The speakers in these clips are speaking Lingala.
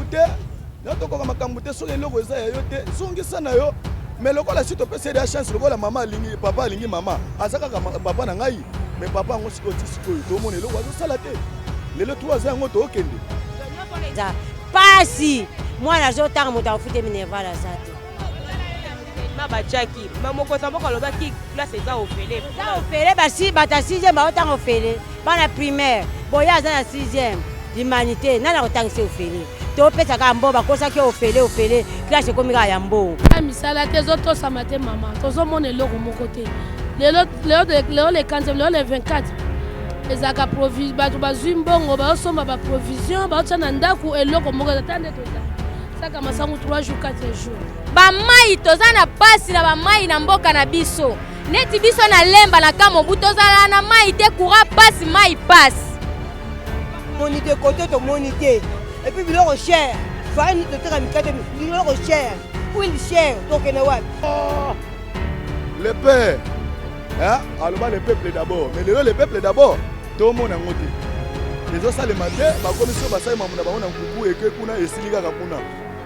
te tokoka makambo te soki eloko eza ya yo te zongisa na yo mais lokola si topesa de chance lokola mama alingi papa alingi mama aza kaka papa na ngai mais papa yango sikoyo ti sikoyo tomona eloko azosala te lelo tu aza yango tookende pasi mwana azotanga moto afute minerval aza te mabachaki mamokosa moko alobaki classe eza ofele basi bata 6e baotanga ofele bana primaire boye aza na 6e l'humanité nani akotangisa ofele topesaka mbo bakosaki ofele classe ekomi kaka ya mbo misala te ezotosama te mama tozomona eloko moko te lelo le 15 lelo le 24 ezalaka bato bazwi mbongo baosomba baprovision baotya na ndako eloko moko ata nde toza saka masango 3 jours 4 jours bamai toza na pasi na bamai na mboka na biso neti biso na lemba na kamobu tozala na mai te courant pasi mai pasi monité côté to monité et puis biloko cher fani toteka mikate biloko cher huile cher tokende wapi le père hein aloba le peuple d'abord mais le peuple d'abord tomona ngo te ezosalema te bakomiso basalema na bango na nkuku eke kuna esili kaka kuna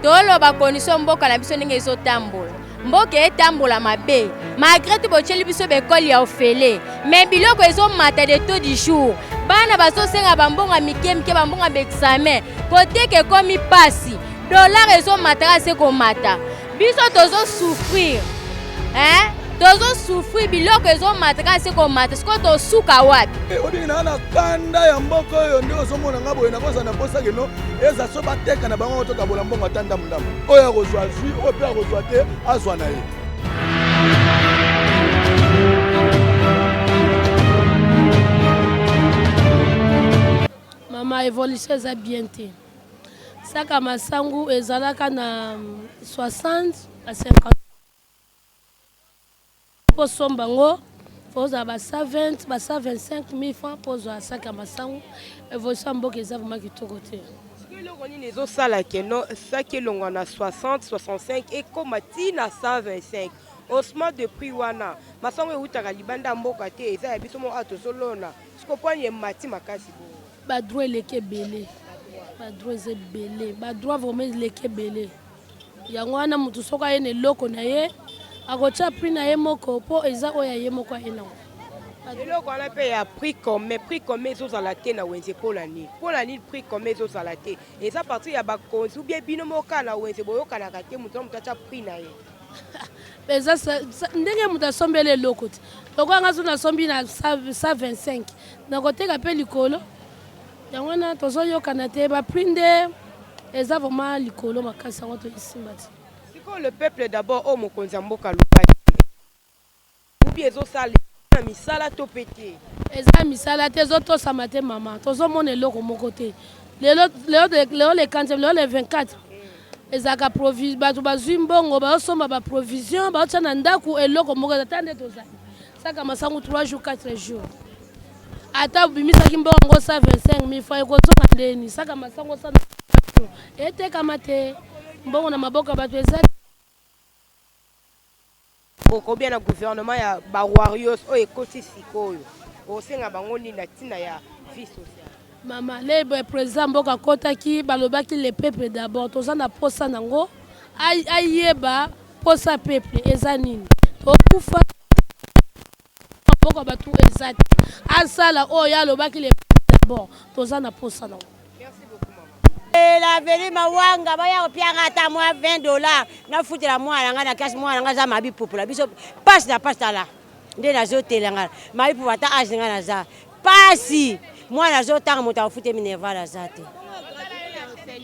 toloba koniso mboka na biso ndenge ezotambola mboka etambola mabe malgré tout botyeli biso bekoli ya ofele mais biloko ezomata de taux du jour bana bazosenga bambonga mike bambonga baexamen koteka ekomi pasi dollar ezomataka se komata biso tozosouffrir tozosouffrir biloko ezomataka se komata siko tosuka wapi obingi na kanda ya mboka oyo nde ozomona nga boye nakoza na posa keno eza so bateka na bango tokabola mbongo ata ndamundambu oyo akozwa zwi oyo mpe akozwa te azwa na ye mama évolution eza bien te saka masangu ezalaka na 60 à 50 po somba ngo pozala ba 120 ba 125 000 francs pozwa saka masangu évolution mboka eza vraiment kitoko te eloko nini ezosala keno saki elongwa na 60 65 ekoma ti na 125 haussement de prix wana masango eutaka libanda mboka te eza ya biso mo awa tozolona sikopwani emati makasi badroit eleki ebele badroit eza ebele badroit vraiment eleki ebele yango wana motu soki aye na eloko na ye akotya prix na ye moko mpo eza oyo aye moko aye nango eloko wana mpe ya prix commun ezozala te na wenze mpola nini prix commun ezozala te eza partir ya bakonzi ubie bino moka na wenze boyokanaka te motu na motu atya prix na ye eza ndenge moto asombeli eloko te loko anga so nasombi na 125 nakoteka mpe likolo yango wana tozoyokana te baprix nde eza vraiment likolo makasi yango toyesimba te sikoyo le peuple d'abord oyo mokonzi ya mboka loba ubi ezosala na misala to pe te eza misala te ezotosama te mama tozomona eloko moko te lelo le 15 lelo le 24 ezalaka bato bazwi mbongo baosomba baprovision baotya na ndako eloko moko ata nde tozali saka masango 3 jours 4 jours ata obimisaki mbongo yango 125 000 francs ekozonga ndeni saka masango sana etekama te mbongo na maboko ya bato eza okobia na gouvernement ya bawarios oyo ekoti sikoyo osenga bango nini na ntina ya vie sociale mama le président mboka akotaki balobaki le peuple d'abord toza na posa nango ayeba posa peuple eza nini tokufa mboka bato eza te asala oyo alobaki le peuple d'abord toza na posa nango. La veli mawanga baya opianga ata mwa $20 na futela mwana nga na kasi mwana nga za mabi popula biso passe na passe la nde nazotela nga mabi popula ata age nga na za pasi mwana azotanga moto afute minerval aza te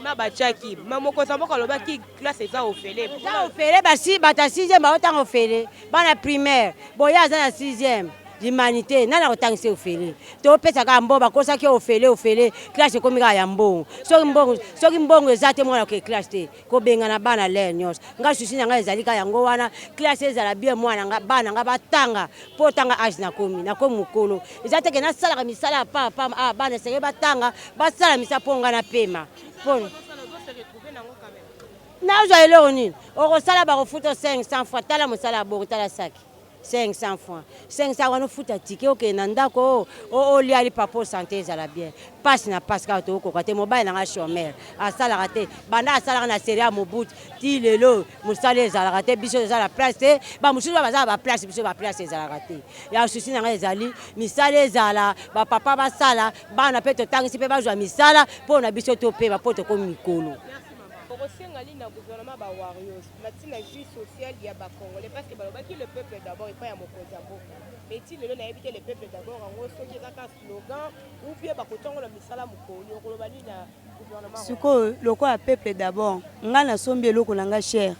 mabachaki mamokosa moko alobaki classe eza ofele basi bata 6e baotanga ofele bana primaire boye aza na 6e l'humanité nani akotangisa ofele topesaka mbo bakosaki ofele classe ekomi kaka ya mbongo soki mbongo eza te mwana ke classe te kobengana bana lere nyonso nga susi na ngai ezali kaka yango wana classe ezala bien mwana nga bana nga batanga mpo tanga age nakomi mokolo eza teke nasalaka misala ya papa bana seke batanga basala misala mpo nga na pema nazwa eloko nini okosala bakofuta 500 fois tala mosala ya bongo tala saki 500 francs 500 wana ofuta tike okende na ndako olia lipa santé ezala bien pasi na pasi kaka tokokoka te mobali nanga chômeur asalaka te banda asalaka na série ya mobutu ti lelo mosala ezalaka te biso eza na place te bamosusu bazala baplace biso baplace ezalaka te ya susi nanga ezali misala ezala bapapa basala bana mpe totangisi mpe bazwa misala mpo na biso topeba mpo tokomi mikolo okosengali na gouvernement bawarios natina vie sociale ya bacongolais parce que balobaki le peuple d'abord epai ya mokonzi ya mboka mais ti lelo nayebi te le peuple d'abord yango soki ezaka slogan ou bien bakotongola misala mokoli okoloba nini na gouvernement sikoyo lokola peuple d'abord nga nasombi eloko na nga cher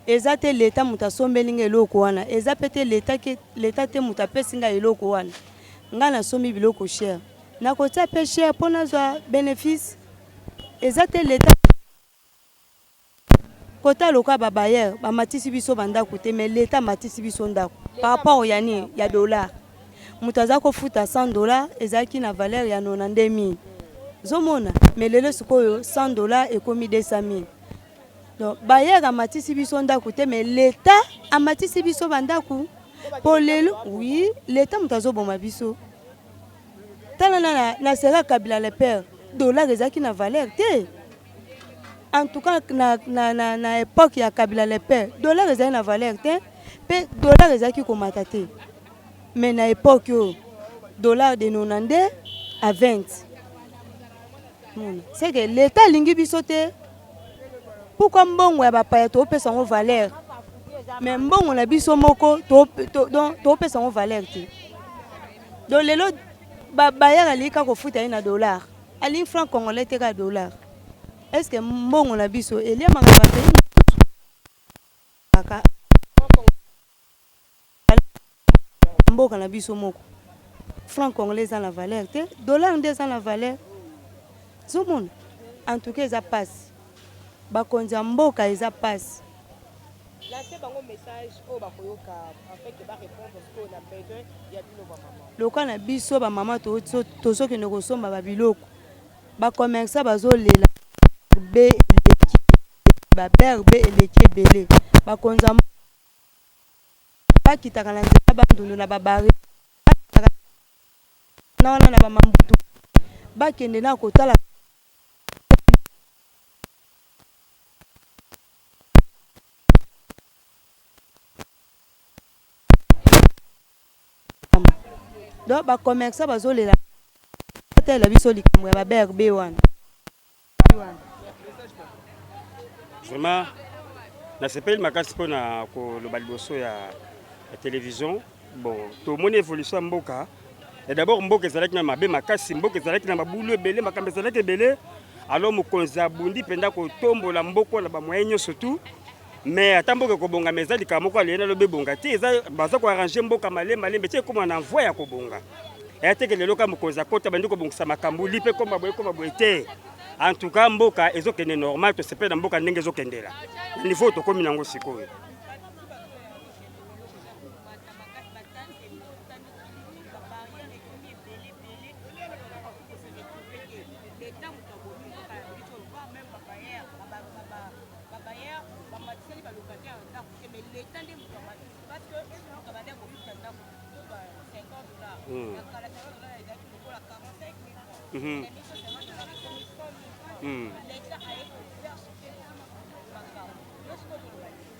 eza te leta moto asombeli nga eloko wana eza mpe te leta te moto apesi nga eloko wana nga nasombi biloko cher nakotia mpe cher mpo nazwa bénéfice eza te leta kota loka babayere bamatisi biso bandako te mais leta matisi biso ndako par rapport ya nini ya dollar moto aza kofuta $100 ezalaki na valeur ya 92 000 zomona mais lelo sikoyo $100 ekomi 200 000 donc bayere amatisi biso ndako te mais leta amatisi biso bandako po lelo oui leta moto azoboma biso tala na sera Kabila le père dollar ezalaki na valeur te. En tout cas, na époque ya Kabila le père, dollar ezali na valeur te, pe dollar ezaki komata te. Mais na époque yo, dollar de 92 à 20. C'est que l'État lingi biso te. Pourquoi mbongo ya bapaya to pesa ngo valeur? Mais mbongo na biso moko to pesa ngo valeur te. Donc lelo bayara lika ko futa na dollar. Ali franc congolais te ka dollar. Est-ce que mbongo na biso elia mangaba pe aka mboka na biso moko franc congolais a la valeur te dollar nde a la valeur zomona en tout cas eza passe bakonzi ya mboka eza passe lancez bango message o bakoyoka en fait ba répondre parce qu'on a besoin ya bino ba mama loka na biso ba mama tozoki ne kosomba ba biloko ba commerçant bazolela be eleki ba berbe eleki ebele bakonza bakitaka na nzela bandundu na babari na wana na bamambutu bakende na kotala donc bakomersa bazolela tela biso likambo ya baberbe wana. Vraiment, na sepeli makasi pona ko loba liboso ya télévision. Bon, tout le monde évolution mboka. Et d'abord mboka ezalaki na mabe makasi, mboka ezalaki na mabulu ebele, makambe ezalaki ebele. Alors mokonzi abundi penda ko tombola mboko na ba moyen surtout. Mais atamboka ko bonga meza likamoko alena lobe bonga ti eza baza ko arranger mboka malemba lembe ti comme na envoi ya ko bonga. Et ateke lelo ka mokonzi akota bandi ko bongisa makambo lipe comme boye te. En tout cas mboka ezokende normal to sepela mboka ndenge ezokendela niveau to komi nango sikoyo.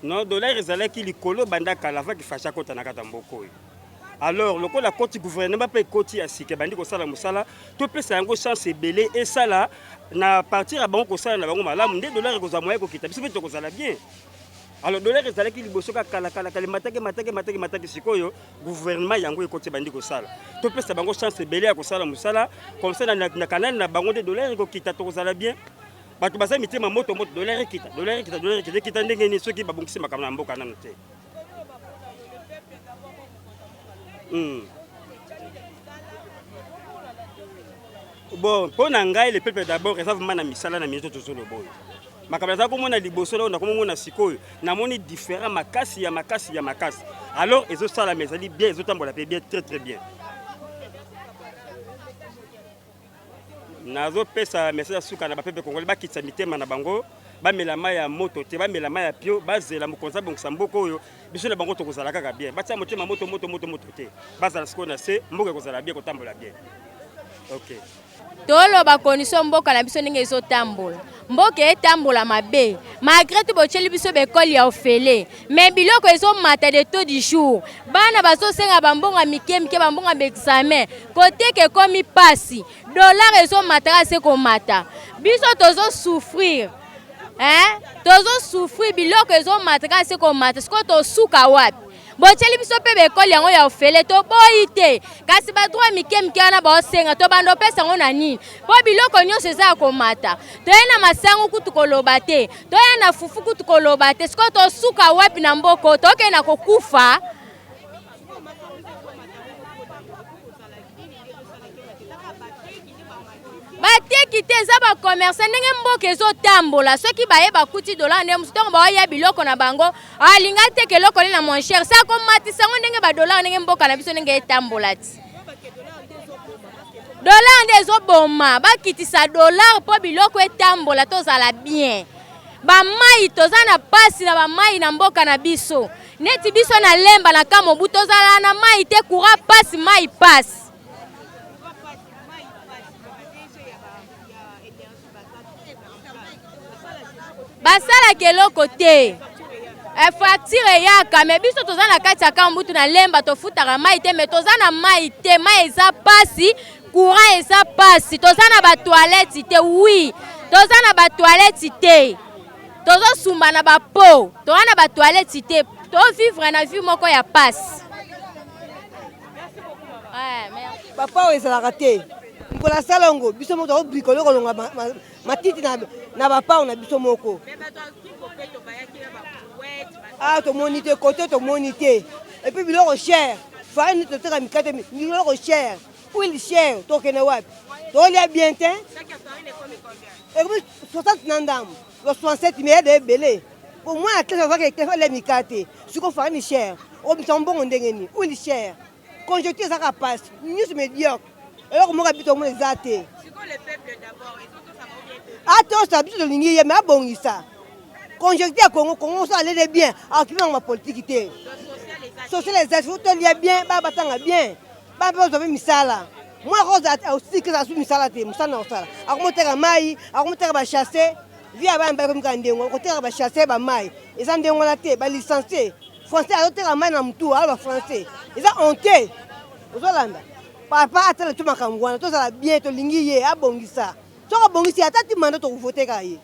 Non, dollar ezalaki likolo banda kala va ki facha kota na kata mboko. Alors lokola koti gouvernement pe koti asike bandi ko sala musala to pesa yango chance ebele et sala na partir à bango ko sala na bango malamu nde dollar ko za moyen ko kita biso pe to ko sala bien. Alors dollar ezalaki liboso ka kala matake sikoyo gouvernement yango ekoti bandi ko sala to pesa bango chance ebele ya ko sala musala comme ça na canal na bango de dollar ko kita to ko sala bien. Bato baza mitema moto dollar kita ndenge ni soki babongisi makambo na mboka nanu te. Bon, pour ngai le peuple d'abord eza vraiment na misala na mieto to solo boy. Makambo za ko mona liboso na ko mona sikoyo na moni différent makasi. Alors ezo sala mezali bien ezo tambola pe bien très bien. Nazo pesa message suka na bapepe congolais bakitsa mitema na bango bamela mai ya moto te bamela mai ya pio bazela mokonza bongisa mboka oyo biso na bango tokozala kaka bien batia motema moto te bazala sikoyo na se mboka ekozala bien kotambola bien. Ok, toloba condition mboka na biso ndenge ezotambola mboka etambola mabe malgré tout botyeli biso bekoli ya ofele mais biloko ezomata de taux du jour bana bazosenga bambonga mike bambonga baexamen koteke ekomi pasi dollar ezomataka se komata biso tozosouffrir tozosouffrir biloko ezomataka se komata sikoyo tosuka wapi botyeli biso mpe bekoli yango ya ofele toboyi te kasi badroit mike wana baosenga tobanda opesa yango na nini mpo biloko nyonso eza ya komata toye na masango kutu koloba te toye na fufu kutu koloba te sikoyo tosuka wapi na mboko tokende na kokufa. bateki te eza bakomersa ndenge mboka ezotambola soki bayeba kuti dola nde mosu ntongo baoya biloko na bango alinga teke eloko le na moins cher sa komatisa yango ndenge badolar ndenge mboka na biso ndenge etambola ti dolar nde ezoboma bakitisa dolar mpo biloko etambola tozala bien bamai toza na pasi na bamai na mboka na biso neti biso na lemba na kamobu tozala na mai te kura pasi mai pasi basala keloko te facture yaka me biso toza na kati ya kambutu na lemba tofutaka mai te me toza na mai te mai eza pasi courant eza pasi toza na batoilette te oui toza na batoilette te tozosumba na bapo toza na batoilette te tovivre na vie moko ya pasi. papa oyo ezalaka te mpola salongo biso moko tokobrikole kolonga matiti na bapao na biso moko tomoni te kote tomoni te epuis biloko cher farine toteka mikate biloko cher huile cher tokende wapi tolia bien te 60 na ndambo 67 mais de ebele po mwa na klese azaka eklefa le mikate siko farine cher obisa mbongo ndenge nini huile cher conjoncture ezaka pasi nyonso médiocre eloko moko bito mo eza te atosa biso tolingi ye me abongisa conjoncture ya Congo so alede bien akipima ma politique te social les faut tolia bien batanga bien bazova misala moi rosa aussi que ça sous misala te musana osala akomoteka mai akomoteka ba chasser via ba mba comme kandengo akoteka ba chasser ba mai eza ndengo na te ba licencié français azoteka mai na mutu ala français eza honte ozolanda papa atala tu makambo wana tozala bien tolingi ye abongisa soko bongisi atati manda to voteka ye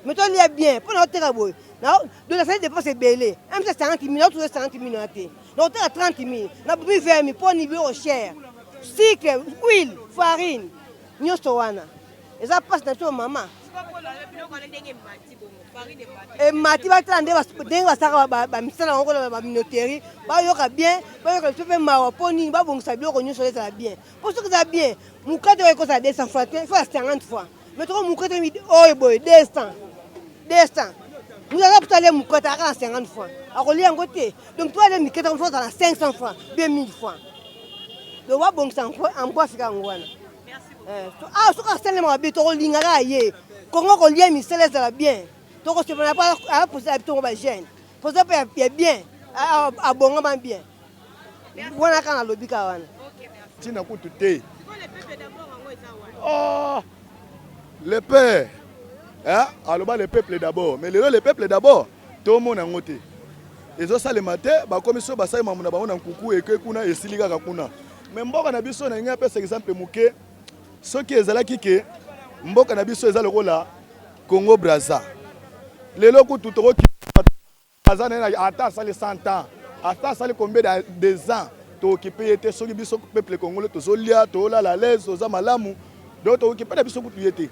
mais tolia bien pour oteka boy na de la fin dépense belé même 50 000 autres 50 000 na te na oteka 30 000 na bumi 20 000 pour niveau cher sucre huile farine nyonso wana eza passe na to mama mati batala ndenge basaka bamisala yango na baminoterie bayoka bien bayoka sope mawa mpo nini babongisa biloko nyonso ezala bien mpo soki eza bien mokate oyo ekozala 200 fois te fois 50 fois mais toko mokate oyo boye 200 muzaza putale mokate aka na 50 fois akolia yango te donc toale mikate fois ozala 500 fois bien 1000 fois donc babongisa empo afika yango wana soki asalema mabe tokolingaka ye kongo kolia misala ezala bien tokosepana pa aposa ya bitongo bagene posa mpe ya bien abongama bien wana kaka nalobika wana ntina kutu te le père aloba le peuple d'abord mais lelo le peuple d'abord tomona yango te ezosalema te bakomi so basalema na bango na nkuku eke kuna esili kaka kuna mais mboka na biso na ngai apesa exemple moke soki ezalaki ke mboka na biso eza lokola Congo Brazza lelo kutu tokoki Brazza na ata sali 100 ans ata sali combien des ans tokipe ete soki biso peuple congolais tozolia tolala l'aise toza malamu donc tokipe na biso kutu yete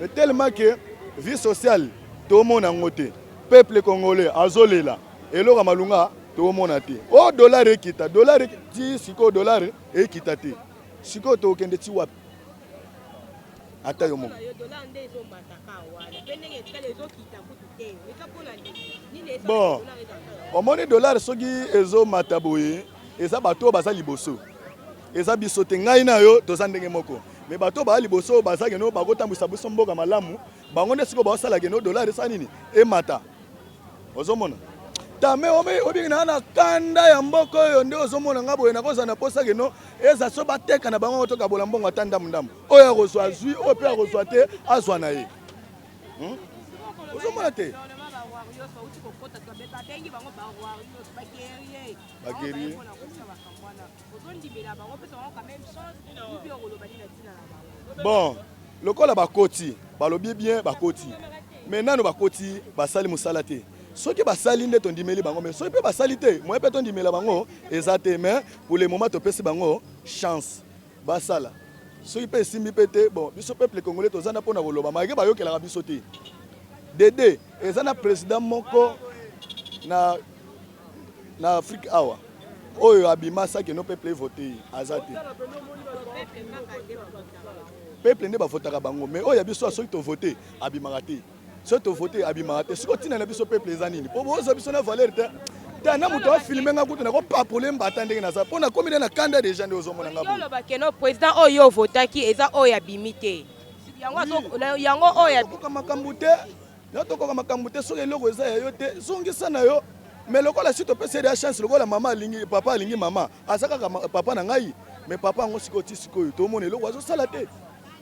mais tellement que vie sociale tomona ngote peuple congolais azolela eloko malunga tomona te o dollar ekita dollar ti siko dollar ekita te siko tokende ti wapi ata yo moko bon omoni dollar soki ezomata boye eza bato baza liboso eza biso te ngai na yo toza ndenge moko mais bato ba liboso bazaki no bakotambwisa biso mboka malamu bango nde siko baosalaki no dollar esa nini emata ozomona tame obingi na kanda ya mboka oyo nde ozomona nga boye nakozala na posaki no eza so bateka na bango tokabola mbongo ata ndamundambu oyo akozwa azwi oyo mpe akozwa te azwa na ye ozomona te baguerrier bon lokola bakoti balobi bien bakoti mais nano bakoti basali mosala te soki basali nde tondimeli bango mais soki mpe basali te moye mpe tondimela bango eza te mais pour le moment topesi bango chance basala soki mpe esimbi mpe te bon biso peuple congolais toza na mpona koloba malgré bayokelaka biso te dede eza na président moko na Afrique awa oyo abimasaki no peuple vote aza te peuple nde bavotaka bango mais oyo ya biso soki tovote abimaka te soki tovote abimaka te soki otina na biso peuple eza nini mpo bozwa biso na valeur te te na moto afilme nga kutu nakopapole mbata ndenge naza mpo nakomi nde na kanda deja nde ozomona nga olobake no président oyo ovotaki eza oyo abimi te yango oyo tokoka makambo te tokoka makambo te soki eloko eza ya yo te zongisa na yo mais lokola si topesi ya chance lokola mama alingi papa alingi mama aza kaka papa na ngai mais papa yango sikoyo ti sikoyo tomona eloko azosala te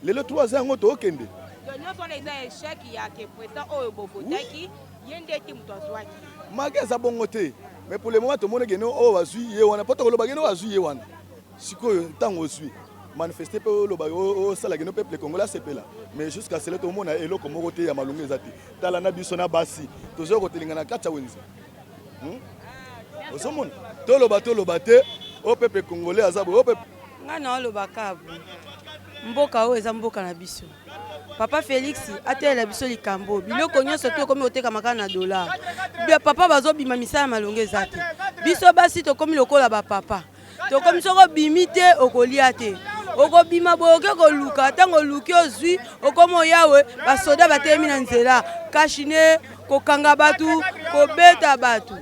lelo 3 ans yango tookende maki eza bongo te mais pour le moment tomoni kende oyo bazwi ye wana mpo tokoloba kende oyo azwi ye wana sikoyo ntango ozwi manifeste mpe oloba osalaki no peuple congolais asepela mais jusqu'à cela tomona eloko moko te ya malongo eza te tala na biso na basi tozoya kotelinga na kati ya wenze ozomona toloba te o peuple congolais aza boye ngai na olobaka abo mboka oyo eza mboka na biso papa Félix atelela biso likambo biloko nyonso tokomi kotekamaka na dollar papa bazobima misala malongo eza te biso basi tokomi lokola bapapa tokomi soko bimi te okolia te okobima boye oke koluka ntango oluki ozwi okomi oyawe basoda batelemi na nzela kashine kokanga bato kobeta bato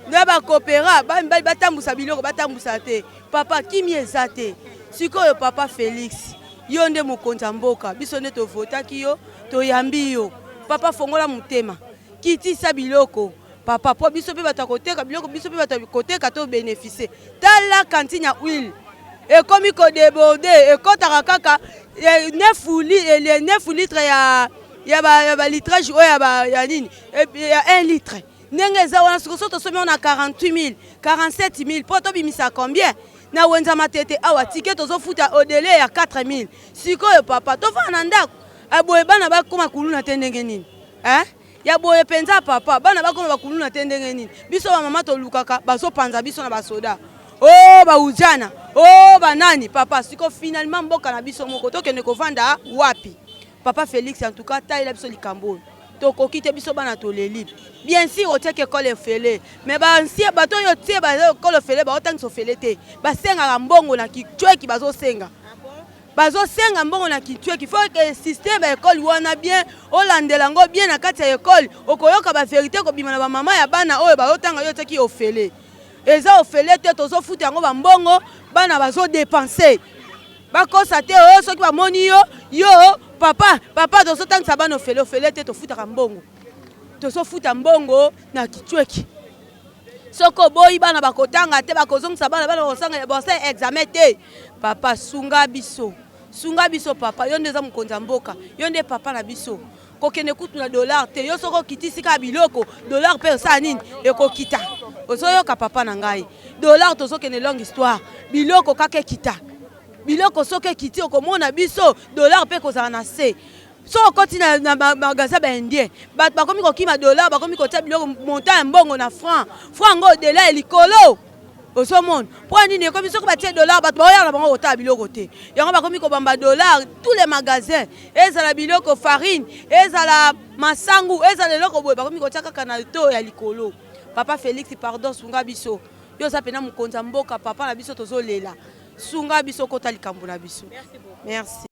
nde bakopera bamibali batambusa biloko batambusa te papa kimi eza te sikoyo papa Félix yo nde mokonzi ya mboka biso nde tovotaki yo toyambi yo papa fongola motema kitisa biloko papa po biso mpe bato akoteka biloko biso mpe bato akoteka to bénéficie tala kantine ya huile ekomi kodeborde ekotaka kaka 9 litre ya balitrage oyo ya nini ya 1 litre ndenge eza wana sikoso tosomi ona 48 000 47 000 po tobimisa combien na wenza matete awa tike tozofuta odele ya 4 000 sikoyo papa tofana na ndako aboye bana bakoma kuluna te ndenge nini ya boye penza papa bana bakoma bakuluna te ndenge nini biso bamama tolukaka bazopanza biso na basoda baujana banani papa siko finalement mboka na biso moko tokende kovanda wapi papa Félix en tout cas taila biso likambo tokoki te biso bana toleli bien sûr otiaki ekole efele mais bansie bato oyo tie ekole efele baotangisa ofele te basengaka mbongo na kitweki bazosenga mbongo na kitweki faut que système ya ekole wana bien olandela yango bien na kati ya ekole okoyoka baverité kobima na bamama ya bana oyo baotanga yo otiaki ofele eza ofele te tozofuta yango bambongo bana bazodepense bakosa te oyo soki bamoni yo papa tozotangisa bana ofele te tofutaka mbongo tozofuta mbongo na kitweki soko boyi bana bakotanga te bakozongisa bana bakosanga bosa examen te papa sunga biso papa yo nde eza mokonzi ya mboka yo nde papa na biso kokende kutu na dollar te yo soko kitisika biloko dollar mpe osala nini ekokita ozoyoka papa na ngai dollar tozokende longue histoire biloko kaka ekita biloko soki ekiti okomona biso dollar mpe kozala na se so okoti na magasin baindien bato bakomi kokima dollar bakomi kotia biloko montant ya mbongo na franc ngo odela elikolo ozomona mpo nini ekomi soki batie dollar bato baoyala bango kotala biloko te yango bakomi kobamba dollar tous les magasins ezala biloko farine ezala masangu ezala eloko boye bakomi kotia kaka na to ya likolo papa Félix pardon sunga biso yo oza pena mokonzi ya mboka papa na biso tozolela sunga biso kota likambo na biso merci.